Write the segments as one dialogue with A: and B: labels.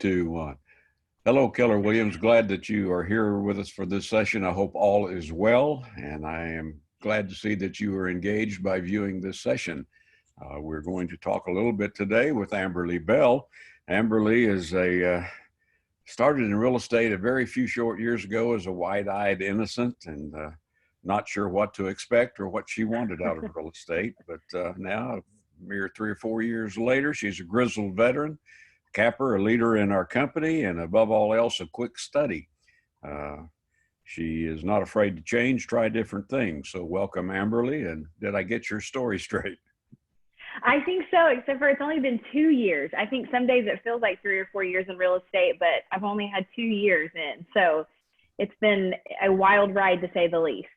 A: two, one. Hello, Keller Williams. Glad that you are here with us for this session. I hope all is well, and I am glad to see that you are engaged by viewing this session. We're going to talk a little bit today with Amberly Bell. Amberly is started in real estate a very few short years ago as a wide-eyed innocent and not sure what to expect or what she wanted out of real estate. But now, a mere 3 or 4 years later, she's a grizzled veteran, capper, a leader in our company, and above all else, a quick study. She is not afraid to change, try different things. So welcome, Amberly. And did I get your story straight?
B: I think so, except for it's only been 2 years. I think some days it feels like 3 or 4 years in real estate, but I've only had 2 years in. So it's been a wild ride, to say the least.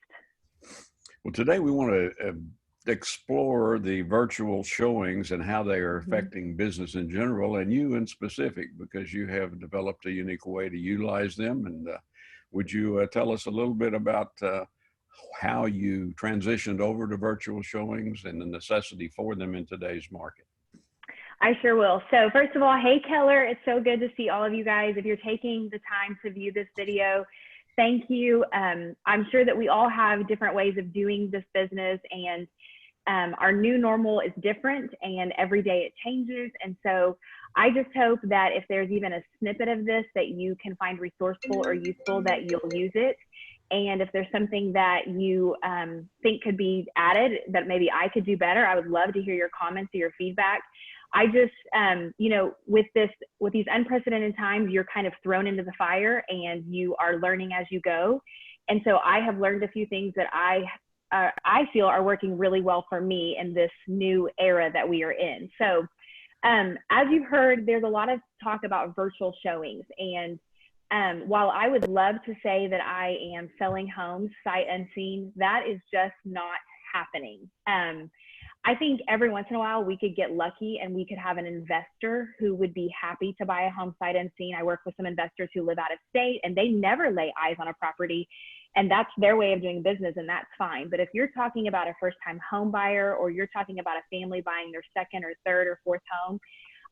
A: Well, today we want to explore the virtual showings and how they are affecting business in general, and you in specific, because you have developed a unique way to utilize them. And would you tell us a little bit about how you transitioned over to virtual showings and the necessity for them in today's market?
B: I sure will. So first of all, hey, Keller, it's so good to see all of you guys. If you're taking the time to view this video, thank you. I'm sure that we all have different ways of doing this business, and our new normal is different, and every day it changes. And so I just hope that if there's even a snippet of this that you can find resourceful or useful, that you'll use it. And if there's something that you think could be added that maybe I could do better, I would love to hear your comments or your feedback. I just, with these unprecedented times, you're kind of thrown into the fire and you are learning as you go. And so I have learned a few things that I feel are working really well for me in this new era that we are in. So as you've heard, there's a lot of talk about virtual showings. And while I would love to say that I am selling homes sight unseen, that is just not happening. I think every once in a while we could get lucky and we could have an investor who would be happy to buy a home sight unseen. I work with some investors who live out of state and they never lay eyes on a property, and that's their way of doing business, and that's fine. But if you're talking about a first-time home buyer, or you're talking about a family buying their second or third or fourth home,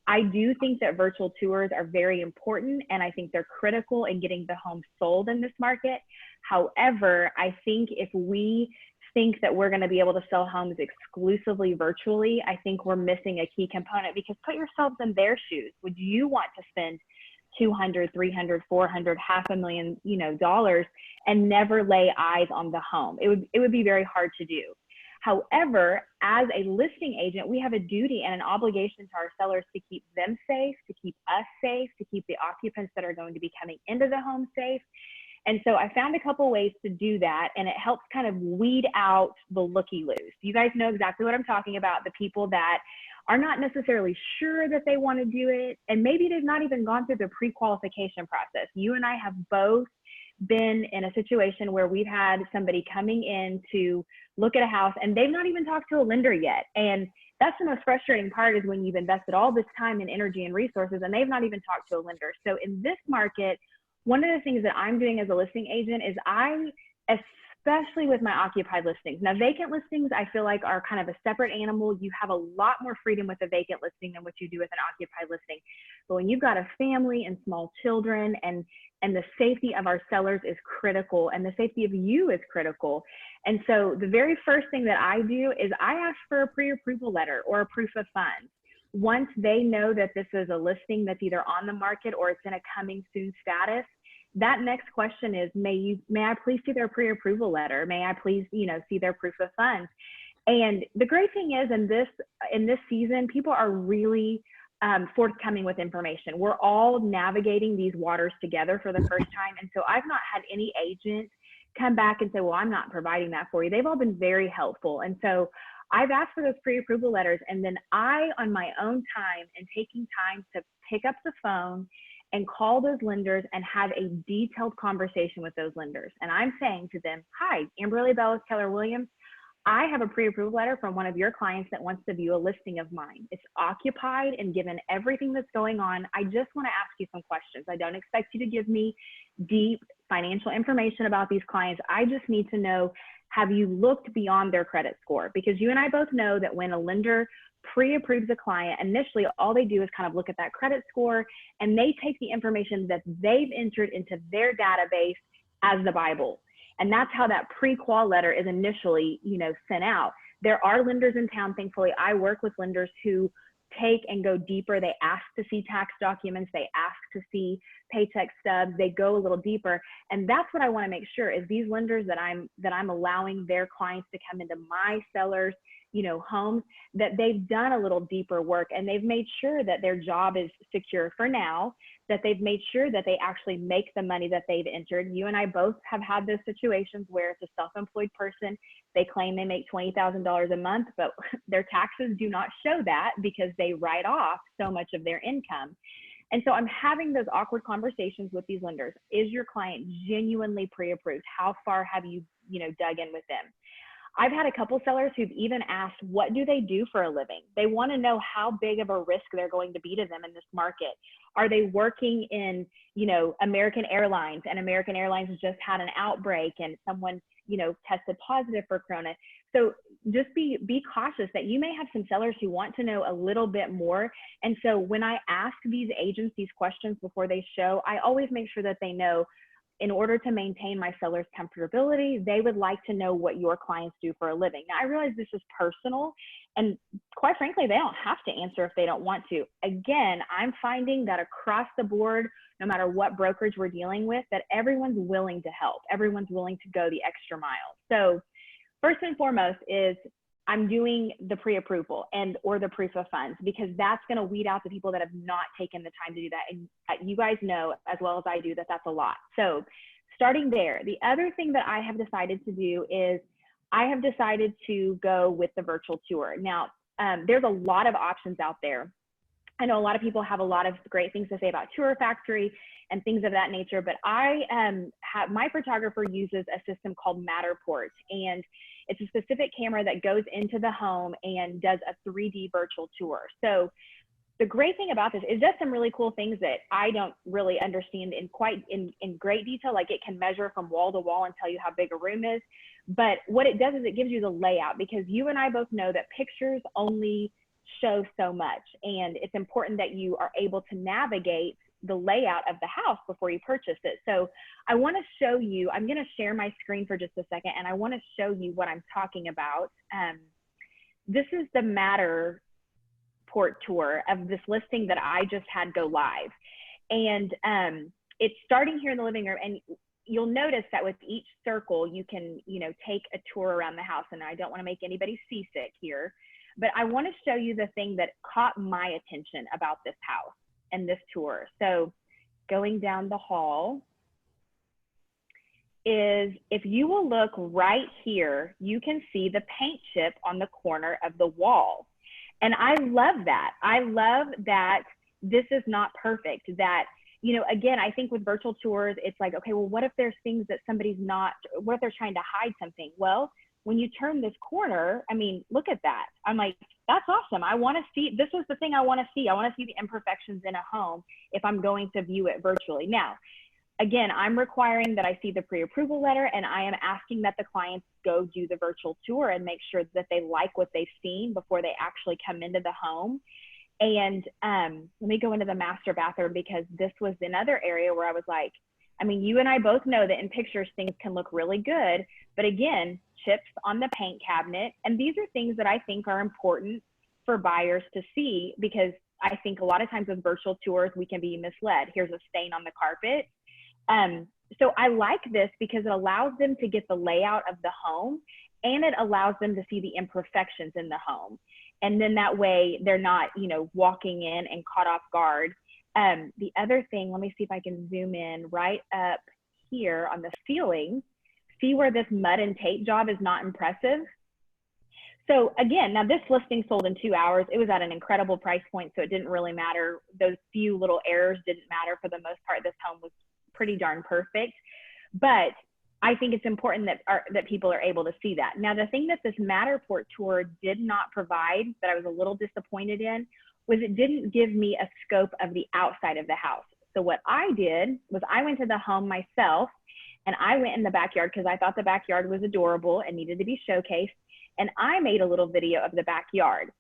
B: I do think that virtual tours are very important, and I think they're critical in getting the home sold in this market. However, I think if we think that we're going to be able to sell homes exclusively virtually, I think we're missing a key component, because put yourselves in their shoes. Would you want to spend $200, $300, $400, $500,000, dollars and never lay eyes on the home? It would be very hard to do. However, as a listing agent, we have a duty and an obligation to our sellers to keep them safe, to keep us safe, to keep the occupants that are going to be coming into the home safe. And so I found a couple ways to do that, and it helps kind of weed out the looky-loos. You guys know exactly what I'm talking about, the people that are not necessarily sure that they want to do it, and maybe they've not even gone through the pre-qualification process. You and I have both been in a situation where we've had somebody coming in to look at a house and they've not even talked to a lender yet. And that's the most frustrating part, is when you've invested all this time and energy and resources and they've not even talked to a lender. So in this market, one of the things that I'm doing as a listing agent is especially with my occupied listings. Now, vacant listings, I feel like, are kind of a separate animal. You have a lot more freedom with a vacant listing than what you do with an occupied listing. But when you've got a family and small children, and the safety of our sellers is critical, and the safety of you is critical. And so the very first thing that I do is I ask for a pre-approval letter or a proof of funds. Once they know that this is a listing that's either on the market or it's in a coming soon status, that next question is, may I please see their pre-approval letter? May I please, see their proof of funds? And the great thing is, in this season, people are really forthcoming with information. We're all navigating these waters together for the first time. And so I've not had any agent come back and say, well, I'm not providing that for you. They've all been very helpful. And so I've asked for those pre-approval letters, and then I, on my own time, and taking time to pick up the phone and call those lenders and have a detailed conversation with those lenders. And I'm saying to them, hi, Amberly Bell with Keller Williams. I have a pre-approval letter from one of your clients that wants to view a listing of mine. It's occupied, and given everything that's going on, I just want to ask you some questions. I don't expect you to give me deep financial information about these clients. I just need to know have you looked beyond their credit score? Because you and I both know that when a lender pre-approves a client, initially all they do is kind of look at that credit score, and they take the information that they've entered into their database as the Bible. And that's how that pre-qual letter is initially, sent out. There are lenders in town, thankfully. I work with lenders who take and go deeper. They ask to see tax documents. They ask to see paycheck stubs. They go a little deeper. And that's what I want to make sure is these lenders that I'm allowing their clients to come into my sellers, homes, that they've done a little deeper work, and they've made sure that their job is secure for now, that they've made sure that they actually make the money that they've entered. You and I both have had those situations where it's a self-employed person. They claim they make $20,000 a month, but their taxes do not show that because they write off so much of their income. And so I'm having those awkward conversations with these lenders. Is your client genuinely pre-approved? How far have you, dug in with them? I've had a couple sellers who've even asked, what do they do for a living? They want to know how big of a risk they're going to be to them in this market. Are they working in, American Airlines, and American Airlines just had an outbreak and someone, tested positive for Corona? So just be cautious that you may have some sellers who want to know a little bit more. And so when I ask these agents these questions before they show, I always make sure that they know, in order to maintain my seller's comfortability, they would like to know what your clients do for a living. Now, I realize this is personal, and quite frankly, they don't have to answer if they don't want to. Again, I'm finding that across the board, no matter what brokerage we're dealing with, that everyone's willing to help. Everyone's willing to go the extra mile. So first and foremost is I'm doing the pre-approval or the proof of funds, because that's going to weed out the people that have not taken the time to do that. And you guys know as well as I do that that's a lot. So starting there, the other thing that I have decided to do is I have decided to go with the virtual tour. Now, there's a lot of options out there. I know a lot of people have a lot of great things to say about Tour Factory and things of that nature, but my photographer uses a system called Matterport, and it's a specific camera that goes into the home and does a 3D virtual tour. So the great thing about this is just some really cool things that I don't really understand in great detail. Like, it can measure from wall to wall and tell you how big a room is. But what it does is it gives you the layout, because you and I both know that pictures only show so much. And it's important that you are able to navigate the layout of the house before you purchase it. So I want to show you, I'm going to share my screen for just a second, and I want to show you what I'm talking about. This is the Matterport tour of this listing that I just had go live. And it's starting here in the living room, and you'll notice that with each circle, you can, take a tour around the house. And I don't want to make anybody seasick here, but I want to show you the thing that caught my attention about this house and this tour. So going down the hall is, if you will look right here, you can see the paint chip on the corner of the wall. And I love that. I love that this is not perfect. That, again, I think with virtual tours, it's like, okay, well, what if there's things that what if they're trying to hide something? Well, when you turn this corner, I mean, look at that. I'm like, that's awesome. I want to see, this is the thing I want to see. I want to see the imperfections in a home if I'm going to view it virtually. Now, again, I'm requiring that I see the pre-approval letter, and I am asking that the clients go do the virtual tour and make sure that they like what they've seen before they actually come into the home. And let me go into the master bathroom, because this was another area where I was like, I mean, you and I both know that in pictures, things can look really good, but again, chips on the paint cabinet. And these are things that I think are important for buyers to see, because I think a lot of times with virtual tours, we can be misled. Here's a stain on the carpet. So I like this because it allows them to get the layout of the home, and it allows them to see the imperfections in the home. And then that way they're not, walking in and caught off guard. The other thing, let me see if I can zoom in right up here on the ceiling. See where this mud and tape job is not impressive? So again, now this listing sold in 2 hours. It was at an incredible price point, so it didn't really matter. Those few little errors didn't matter. For the most part, this home was pretty darn perfect. But I think it's important that people are able to see that. Now, the thing that this Matterport tour did not provide, that I was a little disappointed in, was it didn't give me a scope of the outside of the house. So what I did was I went to the home myself, And I went in the backyard because I thought the backyard was adorable and needed to be showcased. And I made a little video of the backyard.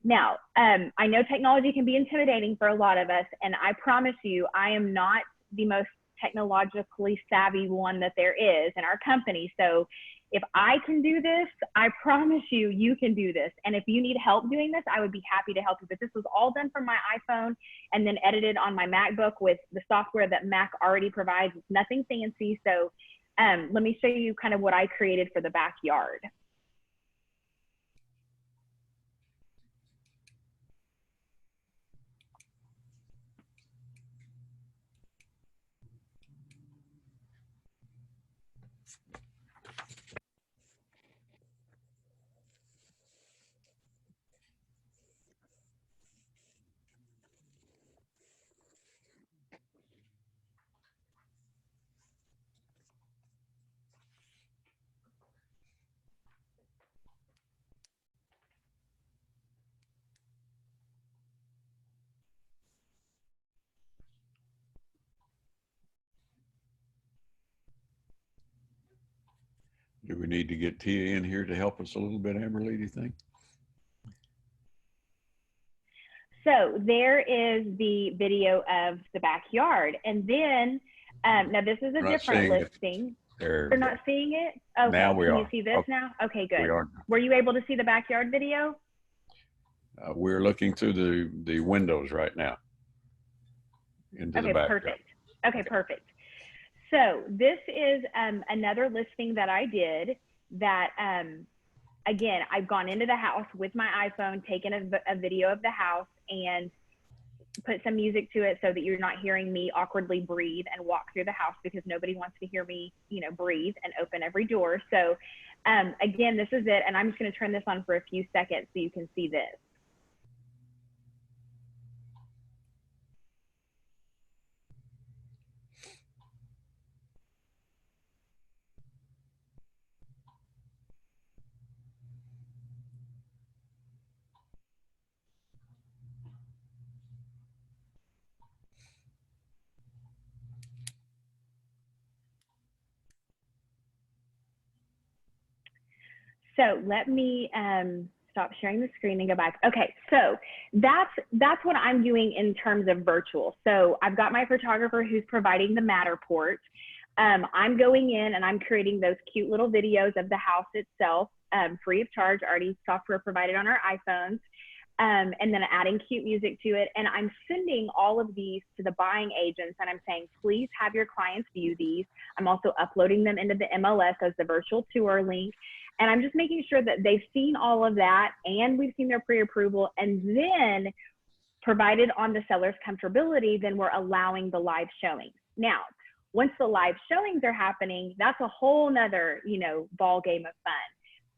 B: Now, I know technology can be intimidating for a lot of us, and I promise you, I am not the most technologically savvy one that there is in our company. So if I can do this, I promise you, you can do this. And if you need help doing this, I would be happy to help you. But this was all done from my iPhone and then edited on my MacBook with the software that Mac already provides. It's nothing fancy. So let me show you kind of what I created for the backyard.
A: Do we need to get Tia in here to help us a little bit, Amberly, do you think?
B: So there is the video of the backyard. And then, now this is a different listing. You're not seeing it? Okay.
A: Now we
B: Can
A: are.
B: you see this now? Okay, good.
A: We are.
B: Were you able to see the backyard video?
A: We're looking through the windows right now into the backyard.
B: Perfect. Okay, perfect. So this is another listing that I did that, again, I've gone into the house with my iPhone, taken a video of the house and put some music to it so that you're not hearing me awkwardly breathe and walk through the house, because nobody wants to hear me, you know, breathe and open every door. So again, this is it. And I'm just going to turn this on for a few seconds so you can see this. So let me stop sharing the screen and go back. Okay, so that's what I'm doing in terms of virtual. So I've got my photographer who's providing the Matterport. I'm going in and I'm creating those cute little videos of the house itself, free of charge, already software provided on our iPhones, and then adding cute music to it. And I'm sending all of these to the buying agents, and I'm saying, please have your clients view these. I'm also uploading them into the MLS as the virtual tour link. And I'm just making sure that they've seen all of that and we've seen their pre-approval, and then provided on the seller's comfortability, then we're allowing the live showings. Now, once the live showings are happening, that's a whole nother, you know, ball game of fun.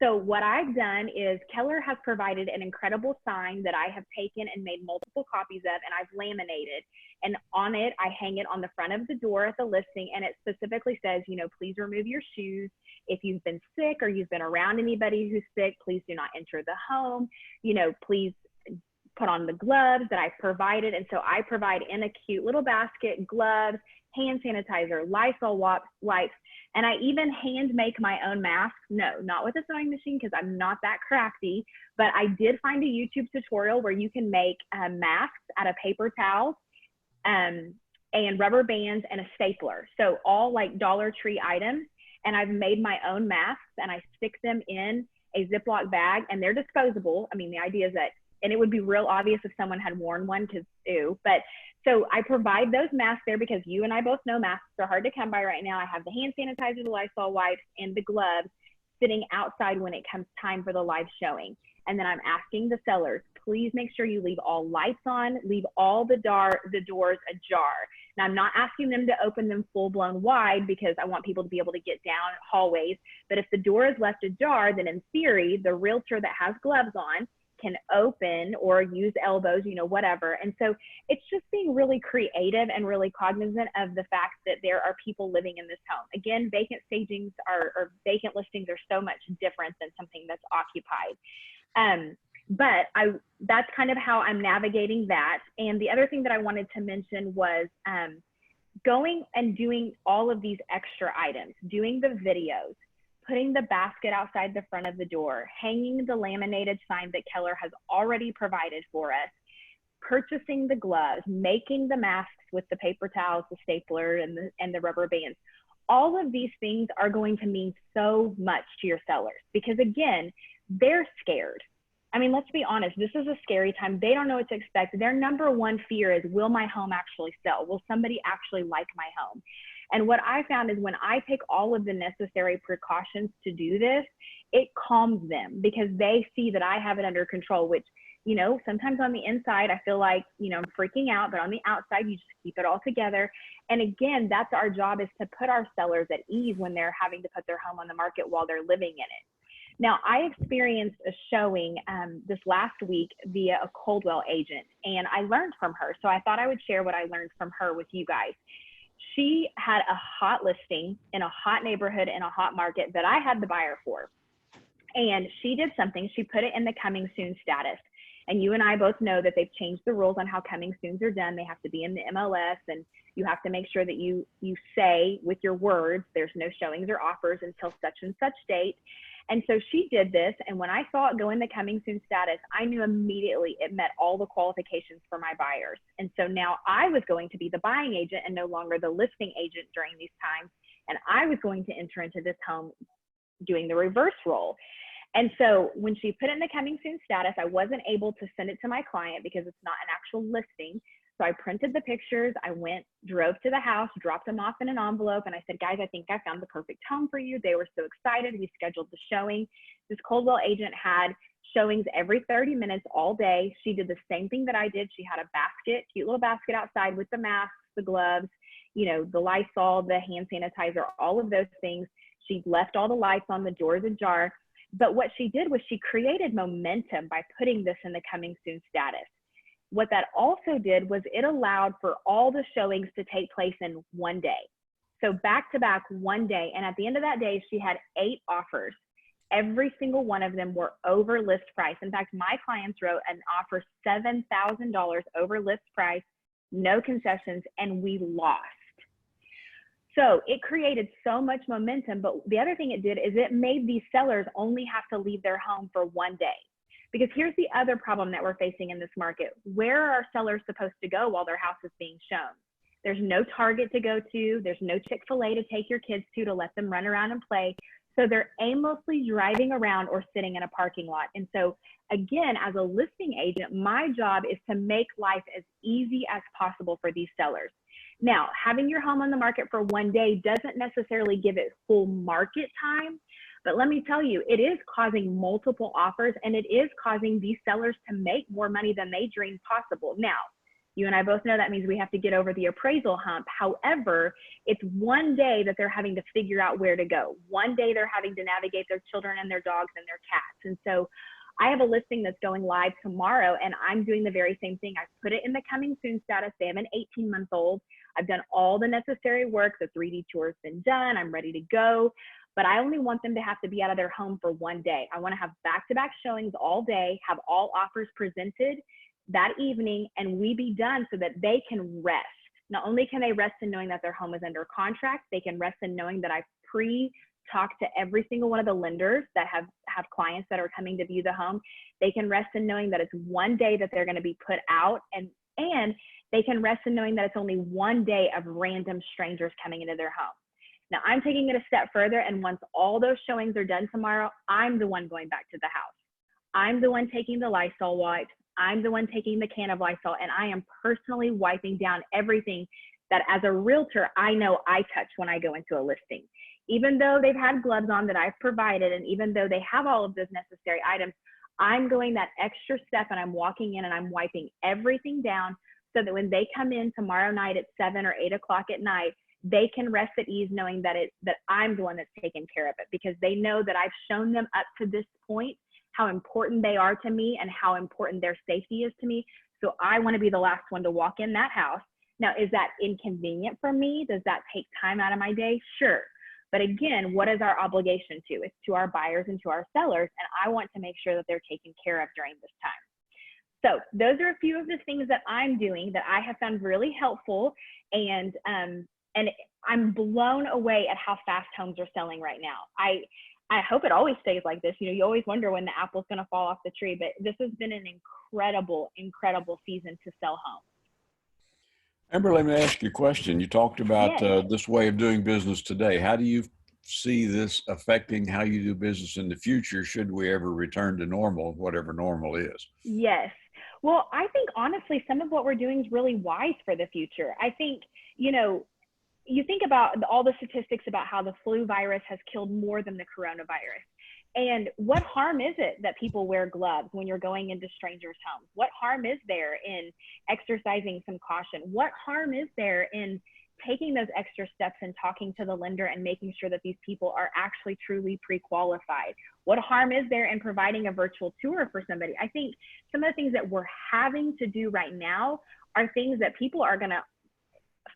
B: So what I've done is Keller has provided an incredible sign that I have taken and made multiple copies of, and I've laminated. And on it, I hang it on the front of the door at the listing, and it specifically says, you know, please remove your shoes. If you've been sick or you've been around anybody who's sick, please do not enter the home. You know, please put on the gloves that I've provided. And so I provide in a cute little basket gloves, hand sanitizer, Lysol wipes, and I even hand make my own masks. No, not with a sewing machine because I'm not that crafty, but I did find a YouTube tutorial where you can make masks out of paper towels and rubber bands and a stapler. So all like Dollar Tree items. And I've made my own masks and I stick them in a Ziploc bag, and they're disposable. I mean, the idea is that, and it would be real obvious if someone had worn one because ew, but so I provide those masks there because you and I both know masks are hard to come by right now. I have the hand sanitizer, the Lysol wipes, and the gloves sitting outside when it comes time for the live showing. And then I'm asking the sellers, please make sure you leave all lights on, leave all the doors ajar. Now, I'm not asking them to open them full blown wide because I want people to be able to get down hallways. But if the door is left ajar, then in theory, the realtor that has gloves on can open or use elbows, you know, whatever. And so it's just being really creative and really cognizant of the fact that there are people living in this home. Again, vacant stagings or vacant listings are so much different than something that's occupied. But that's kind of how I'm navigating that. And the other thing that I wanted to mention was going and doing all of these extra items, doing the videos, putting the basket outside the front of the door, hanging the laminated sign that Keller has already provided for us, purchasing the gloves, making the masks with the paper towels, the stapler, and the rubber bands. All of these things are going to mean so much to your sellers because, again, they're scared. I mean, let's be honest, this is a scary time. They don't know what to expect. Their number one fear is, will my home actually sell? Will somebody actually like my home? And what I found is when I take all of the necessary precautions to do this, it calms them because they see that I have it under control, which, you know, sometimes on the inside, I feel like, you know, I'm freaking out, but on the outside, you just keep it all together. And again, that's our job, is to put our sellers at ease when they're having to put their home on the market while they're living in it. Now, I experienced a showing this last week via a Coldwell agent, and I learned from her. So I thought I would share what I learned from her with you guys. She had a hot listing in a hot neighborhood in a hot market that I had the buyer for. And she did something. She put it in the coming soon status. And you and I both know that they've changed the rules on how coming soons are done. They have to be in the MLS, and you have to make sure that you say with your words, there's no showings or offers until such and such date. And so she did this, and when I saw it go in the coming soon status, I knew immediately it met all the qualifications for my buyers. And so now I was going to be the buying agent and no longer the listing agent during these times. And I was going to enter into this home doing the reverse role. And so when she put it in the coming soon status, I wasn't able to send it to my client because it's not an actual listing. So I printed the pictures, I drove to the house, dropped them off in an envelope, and I said, guys, I think I found the perfect home for you. They were so excited. We scheduled the showing. This Coldwell agent had showings every 30 minutes all day. She did the same thing that I did. She had a basket, cute little basket outside with the masks, the gloves, you know, the Lysol, the hand sanitizer, all of those things. She left all the lights on, the doors ajar. But what she did was she created momentum by putting this in the coming soon status. What that also did was it allowed for all the showings to take place in one day. So back to back, one day. And at the end of that day, she had 8 offers. Every single one of them were over list price. In fact, my clients wrote an offer $7,000 over list price, no concessions, and we lost. So it created so much momentum. But the other thing it did is it made these sellers only have to leave their home for one day. Because here's the other problem that we're facing in this market. Where are sellers supposed to go while their house is being shown? There's no Target to go to. There's no Chick-fil-A to take your kids to let them run around and play. So they're aimlessly driving around or sitting in a parking lot. And so again, as a listing agent, my job is to make life as easy as possible for these sellers. Now, having your home on the market for one day doesn't necessarily give it full market time. But let me tell you, it is causing multiple offers, and it is causing these sellers to make more money than they dreamed possible. Now, you and I both know that means we have to get over the appraisal hump. However, it's one day that they're having to figure out where to go. One day they're having to navigate their children and their dogs and their cats. And so I have a listing that's going live tomorrow, and I'm doing the very same thing. I put it in the coming soon status. They have an 18-month-old. I've done all the necessary work. The 3D tour's been done. I'm ready to go. But I only want them to have to be out of their home for one day. I want to have back-to-back showings all day, have all offers presented that evening, and we be done so that they can rest. Not only can they rest in knowing that their home is under contract, they can rest in knowing that I've pre-talked to every single one of the lenders that have clients that are coming to view the home. They can rest in knowing that it's one day that they're going to be put out, and they can rest in knowing that it's only one day of random strangers coming into their home. Now, I'm taking it a step further, and once all those showings are done tomorrow, I'm the one going back to the house. I'm the one taking the Lysol wipes. I'm the one taking the can of Lysol, and I am personally wiping down everything that as a realtor, I know I touch when I go into a listing. Even though they've had gloves on that I've provided, and even though they have all of those necessary items, I'm going that extra step, and I'm walking in and I'm wiping everything down so that when they come in tomorrow night at 7 or 8 o'clock at night, they can rest at ease knowing that I'm the one that's taking care of it, because they know that I've shown them up to this point how important they are to me and how important their safety is to me. So I want to be the last one to walk in that house. Now, is that inconvenient for me? Does that take time out of my day? Sure. But again, what is our obligation to? It's to our buyers and to our sellers. And I want to make sure that they're taken care of during this time. So those are a few of the things that I'm doing that I have found really helpful. And And I'm blown away at how fast homes are selling right now. I hope it always stays like this. You always wonder when the apple's going to fall off the tree, but this has been an incredible season to sell homes.
A: Amber, let me ask you a question. You talked about
B: Yes.
A: this way of doing business today. How do you see this affecting how you do business in the future, should we ever return to normal, whatever normal is?
B: Yes. Well, I think honestly, some of what we're doing is really wise for the future. I think, you think about all the statistics about how the flu virus has killed more than the coronavirus. And what harm is it that people wear gloves when you're going into strangers' homes? What harm is there in exercising some caution? What harm is there in taking those extra steps and talking to the lender and making sure that these people are actually truly pre-qualified? What harm is there in providing a virtual tour for somebody? I think some of the things that we're having to do right now are things that people are going to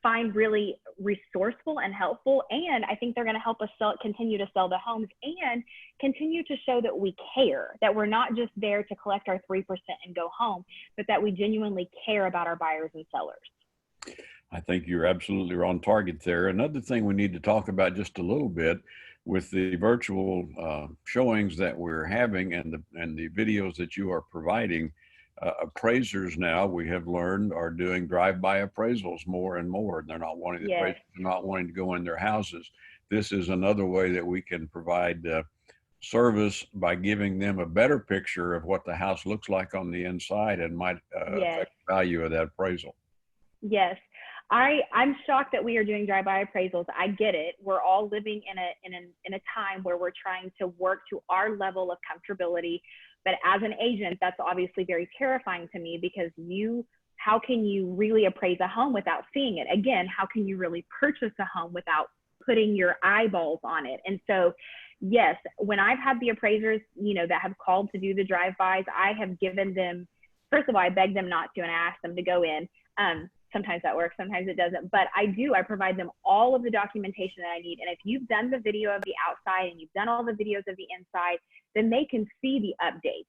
B: find really resourceful and helpful. And I think they're going to help us continue to sell the homes and continue to show that we care, that we're not just there to collect our 3% and go home, but that we genuinely care about our buyers and sellers.
A: I think you're absolutely on target there. Another thing we need to talk about just a little bit with the virtual showings that we're having and the videos that you are providing. Appraisers now, we have learned, are doing drive-by appraisals more and more. They're not wanting
B: Yes.
A: not wanting to go in their houses. This is another way that we can provide service by giving them a better picture of what the house looks like on the inside and might
B: Yes.
A: affect the value of that appraisal.
B: Yes. I'm shocked that we are doing drive-by appraisals. I get it. We're all living in a time where we're trying to work to our level of comfortability. But as an agent, that's obviously very terrifying to me, because how can you really appraise a home without seeing it? Again, how can you really purchase a home without putting your eyeballs on it? And so, yes, when I've had the appraisers, that have called to do the drive-bys, I have given them, first of all, I beg them not to, and I ask them to go in. Sometimes that works, sometimes it doesn't, but I provide them all of the documentation that I need. And if you've done the video of the outside and you've done all the videos of the inside, then they can see the updates,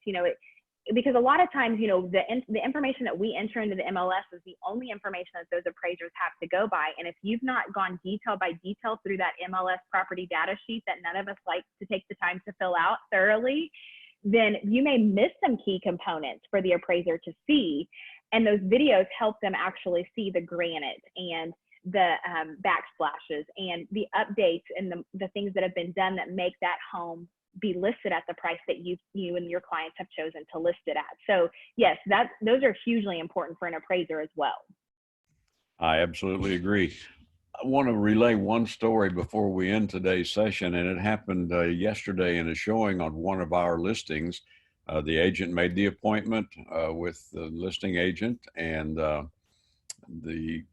B: because a lot of times, the information that we enter into the MLS is the only information that those appraisers have to go by. And if you've not gone detail by detail through that MLS property data sheet that none of us like to take the time to fill out thoroughly, then you may miss some key components for the appraiser to see. And those videos help them actually see the granite and the backsplashes and the updates and the things that have been done that make that home be listed at the price that you and your clients have chosen to list it at. So yes, those are hugely important for an appraiser as well.
A: I absolutely agree. I want to relay one story before we end today's session, and it happened yesterday in a showing on one of our listings. The agent made the appointment with the listing agent, and the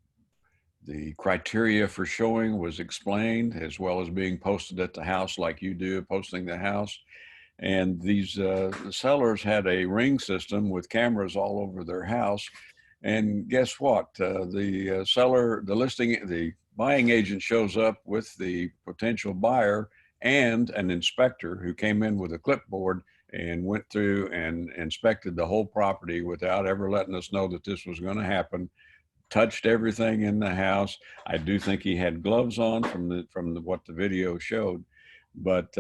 A: criteria for showing was explained, as well as being posted at the house like you do, posting the house. And these the sellers had a ring system with cameras all over their house. And guess what? The buying agent shows up with the potential buyer and an inspector who came in with a clipboard and went through and inspected the whole property without ever letting us know that this was going to happen. Touched everything in the house. I do think he had gloves on from what the video showed, but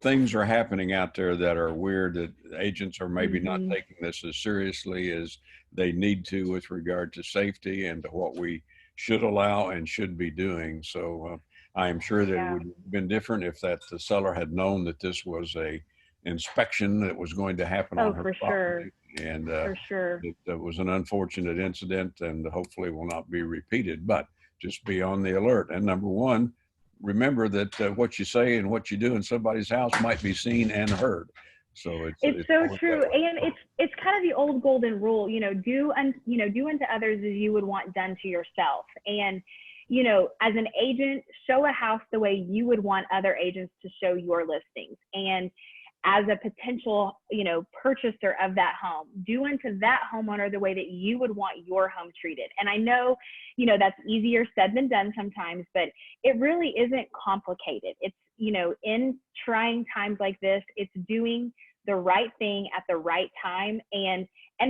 A: things are happening out there that are weird, that agents are maybe not taking this as seriously as they need to with regard to safety and to what we should allow and should be doing. So I am sure that it would have been different if the seller had known that this was a inspection that was going to happen on her property.
B: Sure.
A: And
B: for sure.
A: it was an unfortunate incident and hopefully will not be repeated, but just be on the alert. And number one, remember that what you say and what you do in somebody's house might be seen and heard. So it's
B: so true. And it's kind of the old golden rule, do unto others as you would want done to yourself. And, as an agent, show a house the way you would want other agents to show your listings. And as a potential, purchaser of that home, do unto that homeowner the way that you would want your home treated. And I know, that's easier said than done sometimes, but it really isn't complicated. It's, in trying times like this, it's doing the right thing at the right time and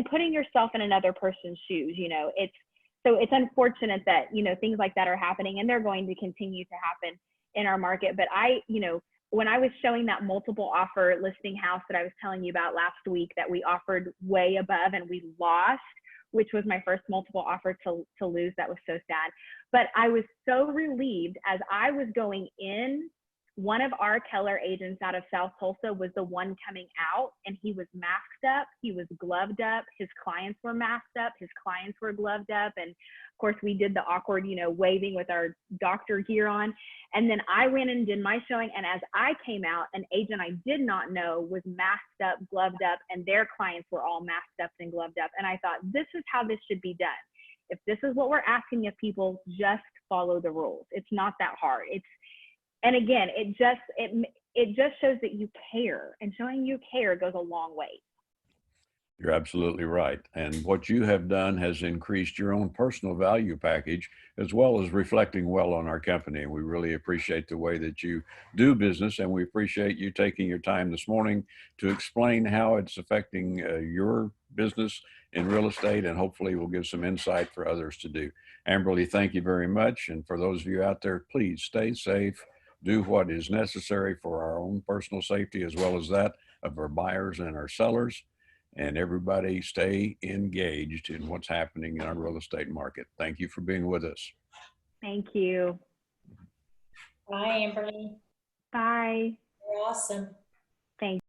B: putting yourself in another person's shoes. So it's unfortunate that, things like that are happening, and they're going to continue to happen in our market. But when I was showing that multiple offer listing house that I was telling you about last week that we offered way above and we lost, which was my first multiple offer to lose. That was so sad. But I was so relieved as I was going in. One of our Keller agents out of South Tulsa was the one coming out, and he was masked up. He was gloved up. His clients were masked up. His clients were gloved up. And of course, we did the awkward, waving with our doctor gear on. And then I went and did my showing. And as I came out, an agent I did not know was masked up, gloved up, and their clients were all masked up and gloved up. And I thought, this is how this should be done. If this is what we're asking of people, just follow the rules. It's not that hard. And again, it just shows that you care, and showing you care goes a long way.
A: You're absolutely right. And what you have done has increased your own personal value package, as well as reflecting well on our company. We really appreciate the way that you do business, and we appreciate you taking your time this morning to explain how it's affecting your business in real estate, and hopefully we'll give some insight for others to do. Amberly, thank you very much. And for those of you out there, please stay safe, do what is necessary for our own personal safety, as well as that of our buyers and our sellers. And everybody stay engaged in what's happening in our real estate market. Thank you for being with us.
B: Thank you.
C: Bye, Amberly.
B: Bye.
C: You're awesome.
B: Thank you.